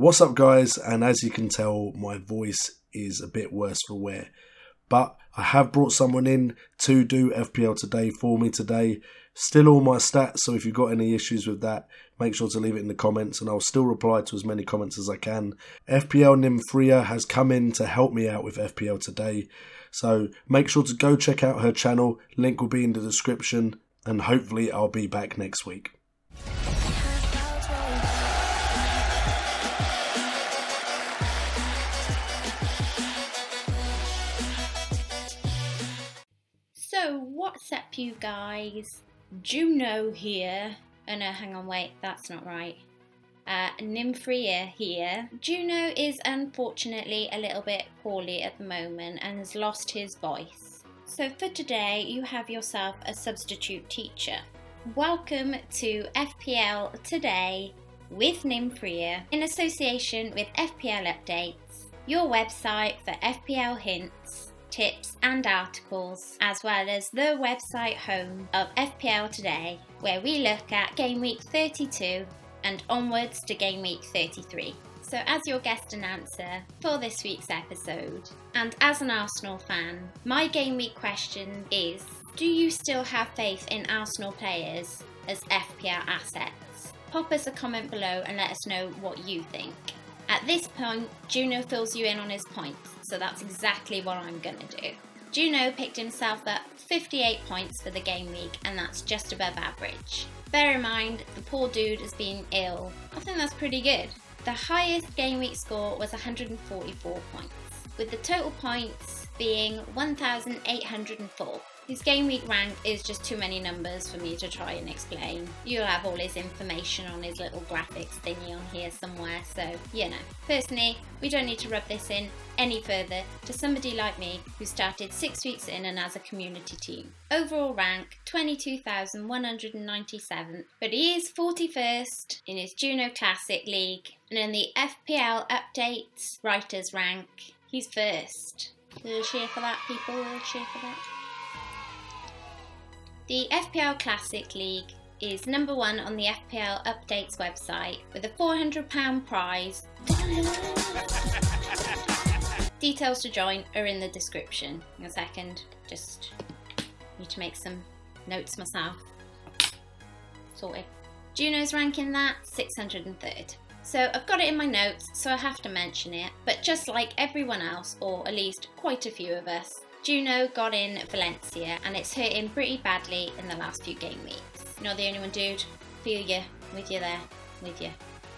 What's up guys, and as you can tell my voice is a bit worse for wear, but I have brought someone in to do FPL Today for me today. Still all my stats, so if you've got any issues with that, make sure to leave it in the comments and I'll still reply to as many comments as I can. FPL Nymfria has come in to help me out with FPL Today, so make sure to go check out her channel, link will be in the description, and hopefully I'll be back next week. So what's up you guys, JNO here, oh no hang on wait that's not right, Nymfria here. JNO is unfortunately a little bit poorly at the moment and has lost his voice. So for today you have yourself a substitute teacher. Welcome to FPL Today with Nymfria in association with FPL Updates, your website for FPL hints, tips and articles, as well as the website home of FPL Today, where we look at game week 32 and onwards to game week 33. So as your guest announcer for this week's episode, and as an Arsenal fan, my game week question is, do you still have faith in Arsenal players as FPL assets? Pop us a comment below and let us know what you think. At this point, JNO fills you in on his points, so that's exactly what I'm going to do. JNO picked himself up 58 points for the game week, and that's just above average. Bear in mind, the poor dude has been ill. I think that's pretty good. The highest game week score was 144 points, with the total points being 1,804. His game week rank is just too many numbers for me to try and explain. You'll have all his information on his little graphics thingy on here somewhere, so you know. Personally, we don't need to rub this in any further to somebody like me who started 6 weeks in and has a community team. Overall rank 22,197, but he is 41st in his JNO Classic League, and in the FPL Updates writers rank, he's first. A little cheer for that, people, a little cheer for that. The FPL Classic League is number 1 on the FPL Updates website with a £400 prize. Details to join are in the description. In a second, just need to make some notes myself. Sorted. JNO's ranking that 603rd. So I've got it in my notes, so I have to mention it, but just like everyone else, or at least quite a few of us, JNO got in Valencia and it's hurt him pretty badly in the last few game weeks. Not the only one, dude. Feel you. With you there. With you.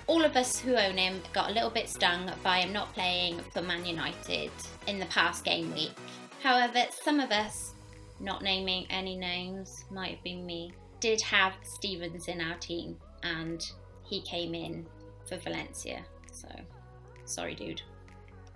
All of us who own him got a little bit stung by him not playing for Man United in the past game week. However, some of us, not naming any names, might have been me, did have Stevens in our team and he came in for Valencia. So, sorry dude.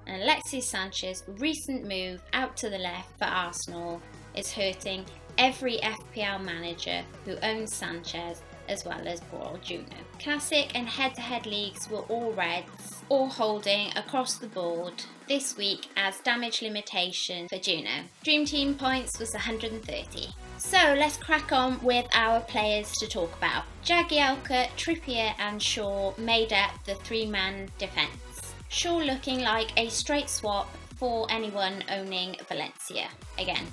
And Alexis Sanchez's recent move out to the left for Arsenal is hurting every FPL manager who owns Sanchez, as well as poor old JNO. Classic and head-to-head leagues were all reds, all holding across the board this week as damage limitation for JNO. Dream Team points was 130. So let's crack on with our players to talk about. Jagielka, Trippier and Shaw made up the three-man defence. Shaw looking like a straight swap for anyone owning Valencia. Again,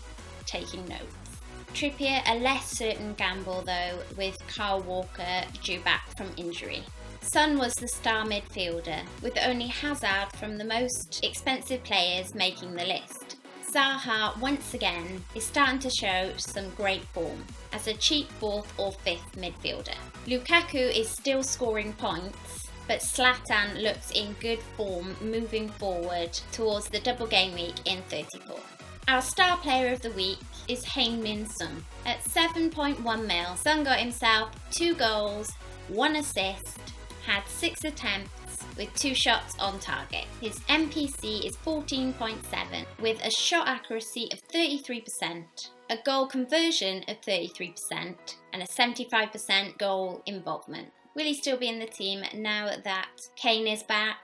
taking notes. Trippier a less certain gamble though, with Kyle Walker due back from injury. Son was the star midfielder, with only Hazard from the most expensive players making the list. Zaha once again is starting to show some great form as a cheap 4th or 5th midfielder. Lukaku is still scoring points, but Zlatan looks in good form moving forward towards the double game week in 34. Our star player of the week is Heung-min Son. At 7.1 mil, Son got himself 2 goals, 1 assist, had 6 attempts with 2 shots on target. His MPC is 14.7 with a shot accuracy of 33%, a goal conversion of 33% and a 75% goal involvement. Will he still be in the team now that Kane is back?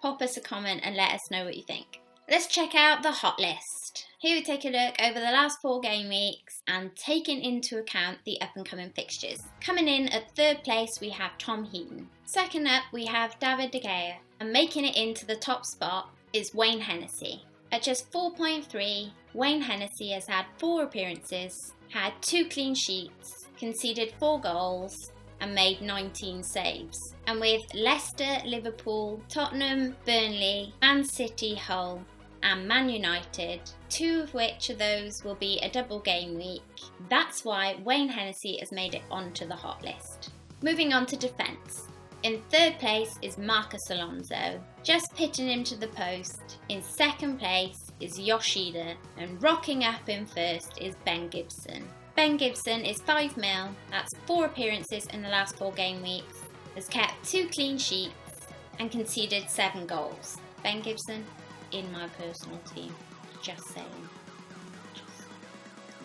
Pop us a comment and let us know what you think. Let's check out the hot list. Here we take a look over the last 4 game weeks and taking into account the up and coming fixtures. Coming in at 3rd place we have Tom Heaton. Second up we have David De Gea, and making it into the top spot is Wayne Hennessy. At just 4.3, Wayne Hennessy has had 4 appearances, had 2 clean sheets, conceded 4 goals and made 19 saves. And with Leicester, Liverpool, Tottenham, Burnley, Man City, Hull and Man United, 2 of which of those will be a double game week, that's why Wayne Hennessy has made it onto the hot list. Moving on to defence. In 3rd place is Marcus Alonso, just pitching him to the post. In 2nd place is Yoshida, and rocking up in 1st is Ben Gibson. Ben Gibson is 5 mil, that's 4 appearances in the last 4 game weeks, has kept 2 clean sheets and conceded 7 goals. Ben Gibson in my personal team, just saying.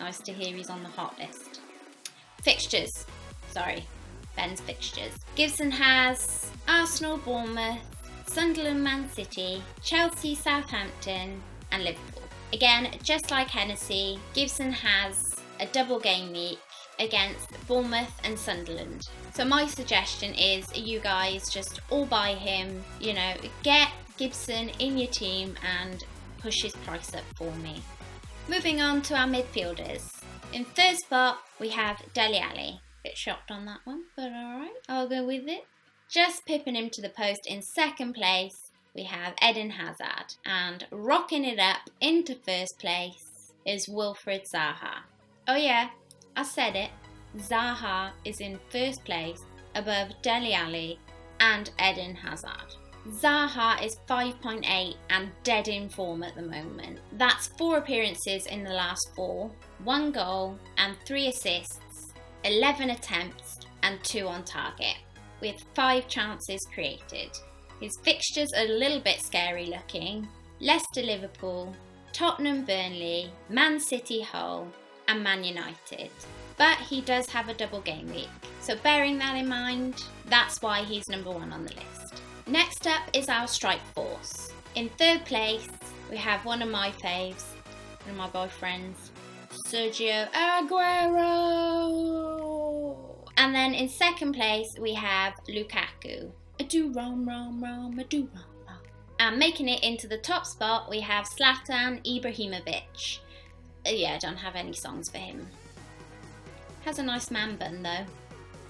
Nice to hear he's on the hot list. Fixtures, Ben's fixtures. Gibson has Arsenal, Bournemouth, Sunderland, Man City, Chelsea, Southampton and Liverpool. Again, just like Hennessy, Gibson has a double game week against Bournemouth and Sunderland. So my suggestion is you guys just all buy him, get Gibson in your team and push his price up for me. Moving on to our midfielders. In 3rd spot we have Dele Alli. Bit shocked on that one, but alright, I'll go with it. Just pipping him to the post in 2nd place we have Eden Hazard, and rocking it up into 1st place is Wilfried Zaha. Oh yeah, I said it, Zaha is in 1st place above Dele Alli and Eden Hazard. Zaha is 5.8 and dead in form at the moment. That's 4 appearances in the last 4, 1 goal and 3 assists, 11 attempts and 2 on target, with 5 chances created. His fixtures are a little bit scary looking. Leicester, Liverpool, Tottenham, Burnley, Man City, Hull and Man United. But he does have a double game week, so bearing that in mind, that's why he's number 1 on the list. Next up is our strike force. In 3rd place we have one of my faves, one of my boyfriends, Sergio Aguero. And then in 2nd place we have Lukaku. I do rom, I do rom. And making it into the top spot we have Zlatan Ibrahimovic. Yeah, I don't have any songs for him. Has a nice man bun though.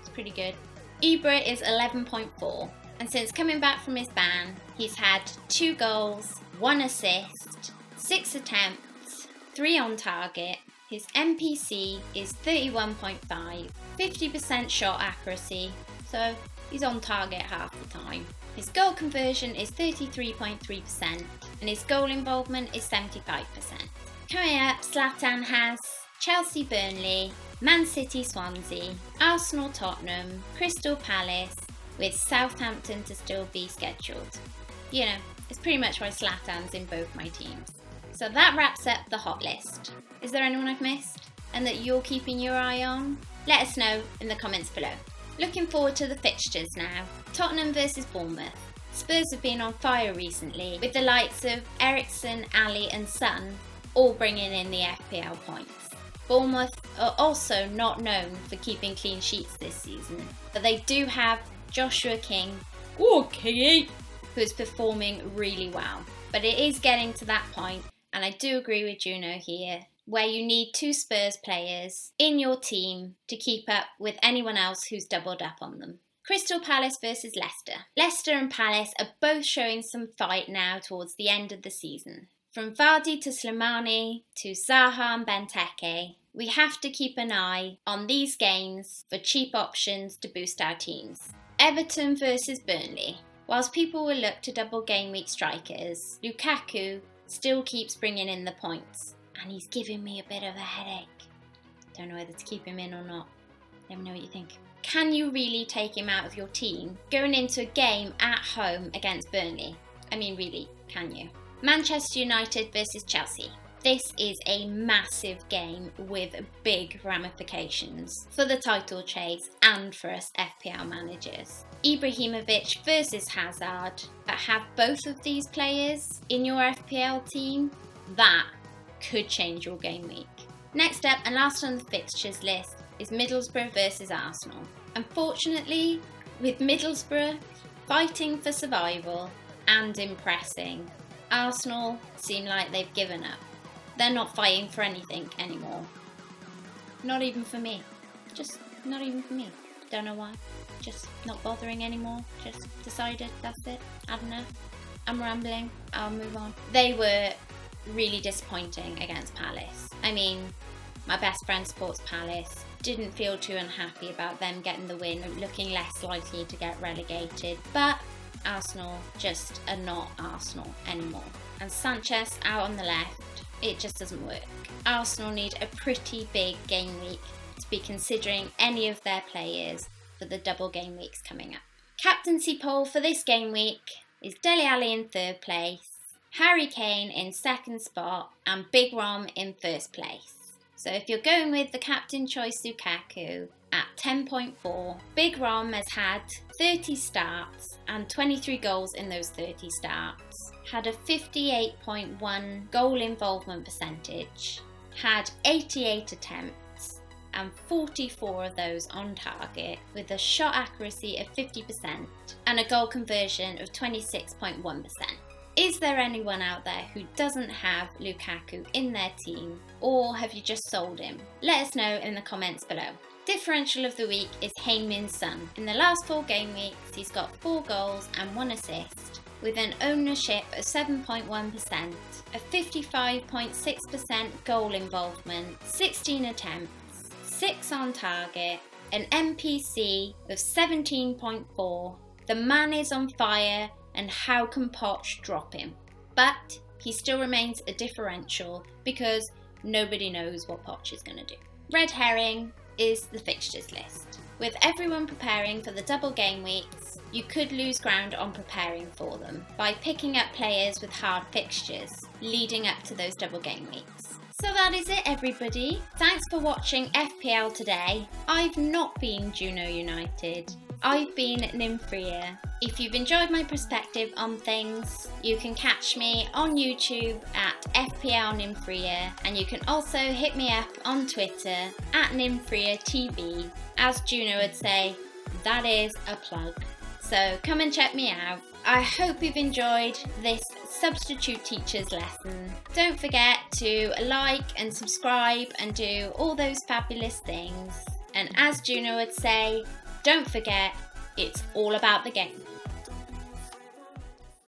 It's pretty good. Ibra is 11.4. And since coming back from his ban, he's had 2 goals, 1 assist, 6 attempts, 3 on target. His MPC is 31.5, 50% shot accuracy, so he's on target half the time. His goal conversion is 33.3% and his goal involvement is 75%. Coming up, Zlatan has Chelsea, Burnley, Man City, Swansea, Arsenal, Tottenham, Crystal Palace, with Southampton to still be scheduled. It's pretty much why Zlatan's in both my teams. So that wraps up the hot list. Is there anyone I've missed and that you're keeping your eye on? Let us know in the comments below. Looking forward to the fixtures now. Tottenham versus Bournemouth. Spurs have been on fire recently, with the likes of Eriksen, Ali and Son all bringing in the FPL points. Bournemouth are also not known for keeping clean sheets this season, but they do have Joshua King, who's performing really well. But it is getting to that point, and I do agree with Juno here, where you need 2 Spurs players in your team to keep up with anyone else who's doubled up on them. Crystal Palace versus Leicester. Leicester and Palace are both showing some fight now towards the end of the season. From Vardy to Slimani to Zaha and Benteke, we have to keep an eye on these games for cheap options to boost our teams. Everton versus Burnley. Whilst people will look to double game week strikers, Lukaku still keeps bringing in the points, and he's giving me a bit of a headache. Don't know whether to keep him in or not. Let me know what you think. Can you really take him out of your team going into a game at home against Burnley? I mean, really, can you? Manchester United versus Chelsea. This is a massive game with big ramifications for the title chase and for us FPL managers. Ibrahimovic versus Hazard. Have both of these players in your FPL team. That could change your game week. Next up and last on the fixtures list is Middlesbrough versus Arsenal. Unfortunately, with Middlesbrough fighting for survival and impressing, Arsenal seem like they've given up. They're not fighting for anything anymore. Not even for me. Just not even for me. Don't know why. Just not bothering anymore. Just decided that's it. I don't know. I'm rambling. I'll move on. They were really disappointing against Palace. I mean, my best friend supports Palace. Didn't feel too unhappy about them getting the win, looking less likely to get relegated. But Arsenal just are not Arsenal anymore. And Sanchez out on the left, it just doesn't work. Arsenal need a pretty big game week to be considering any of their players for the double game weeks coming up. Captaincy poll for this game week is Dele Alli in 3rd place, Harry Kane in 2nd spot, and Big Rom in 1st place. So if you're going with the captain choice Lukaku at 10.4, Big Rom has had 30 starts and 23 goals in those 30 starts, had a 58.1 goal involvement percentage, had 88 attempts and 44 of those on target with a shot accuracy of 50% and a goal conversion of 26.1%. Is there anyone out there who doesn't have Lukaku in their team, or have you just sold him? Let us know in the comments below. Differential of the week is Heung-min Son. In the last 4 game weeks, he's got 4 goals and 1 assist, with an ownership of 7.1%, a 55.6% goal involvement, 16 attempts, 6 on target, an MPC of 17.4. The man is on fire, and how can Poch drop him? But he still remains a differential because nobody knows what Poch is going to do. Red herring is the fixtures list. With everyone preparing for the double game weeks, you could lose ground on preparing for them by picking up players with hard fixtures leading up to those double game weeks. So that is it, everybody. Thanks for watching FPL today. I've not been JNO United. I've been Nymfria. If you've enjoyed my perspective on things, you can catch me on YouTube at FPL Nymfria, and you can also hit me up on Twitter at Nymfria TV. As JNO would say, that is a plug. So come and check me out. I hope you've enjoyed this substitute teacher's lesson. Don't forget to like and subscribe and do all those fabulous things. And as JNO would say, don't forget, it's all about the game.